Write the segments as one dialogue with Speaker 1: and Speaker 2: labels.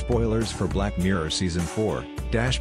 Speaker 1: Spoilers for Black Mirror Season 4.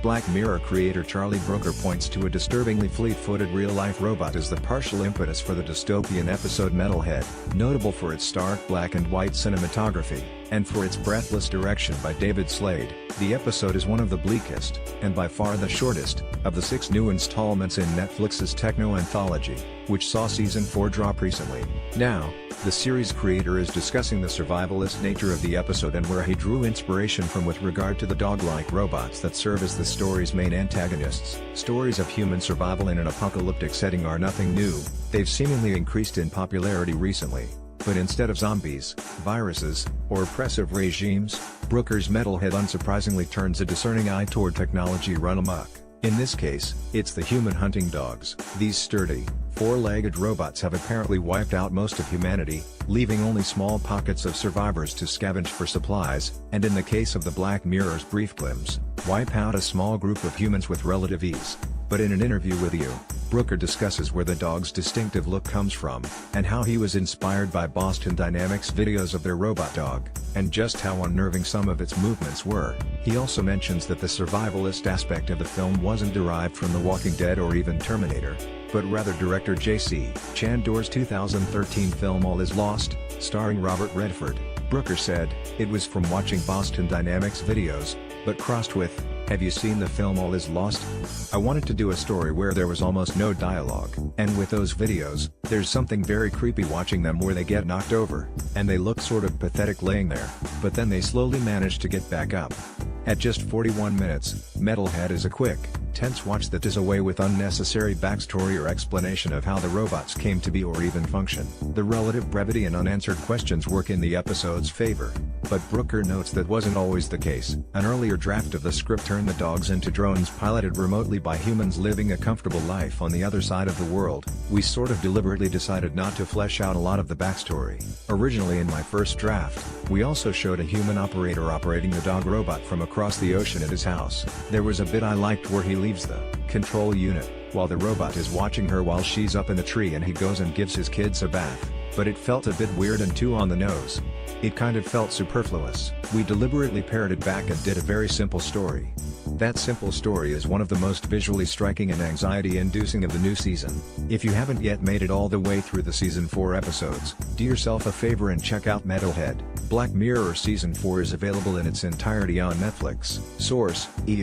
Speaker 1: Black Mirror creator Charlie Brooker points to a disturbingly fleet-footed real-life robot as the partial impetus for the dystopian episode Metalhead, notable for its stark black and white cinematography, and for its breathless direction by David Slade. The episode is one of the bleakest, and by far the shortest, of the 6 new installments in Netflix's techno anthology, which saw Season 4 drop recently. Now, the series creator is discussing the survivalist nature of the episode and where he drew inspiration from with regard to the dog-like robots that serve as the story's main antagonists. Stories of human survival in an apocalyptic setting are nothing new, they've seemingly increased in popularity recently. But instead of zombies, viruses, or oppressive regimes, Brooker's Metalhead unsurprisingly turns a discerning eye toward technology run amok. In this case, it's the human hunting dogs. These sturdy, 4-legged robots have apparently wiped out most of humanity, leaving only small pockets of survivors to scavenge for supplies, and in the case of the Black Mirror's brief glimpse, wipe out a small group of humans with relative ease. But in an interview with You, Brooker discusses where the dog's distinctive look comes from, and how he was inspired by Boston Dynamics' videos of their robot dog, and just how unnerving some of its movements were. He also mentions that the survivalist aspect of the film wasn't derived from The Walking Dead or even Terminator, but rather director J.C. Chandor's 2013 film All Is Lost, starring Robert Redford. Brooker said, "It was from watching Boston Dynamics videos, but crossed with, have you seen the film All Is Lost? I wanted to do a story where there was almost no dialogue, and with those videos, there's something very creepy watching them where they get knocked over, and they look sort of pathetic laying there, but then they slowly manage to get back up." At just 41 minutes, Metalhead is a quick, tense watch that does away with unnecessary backstory or explanation of how the robots came to be or even function. The relative brevity and unanswered questions work in the episode's favor, but Brooker notes that wasn't always the case. An earlier draft of the script turned the dogs into drones piloted remotely by humans living a comfortable life on the other side of the world. We sort of deliberately decided not to flesh out a lot of the backstory. Originally in my first draft, we also showed a human operator operating the dog robot from across the ocean at his house. There was a bit I liked where he leaves the control unit, while the robot is watching her while she's up in the tree and he goes and gives his kids a bath, but it felt a bit weird and too on the nose. It kind of felt superfluous. We deliberately pared it back and did a very simple story. That simple story is one of the most visually striking and anxiety-inducing of the new season. If you haven't yet made it all the way through the Season 4 episodes, do yourself a favor and check out Metalhead. Black Mirror Season 4 is available in its entirety on Netflix. Source: EU.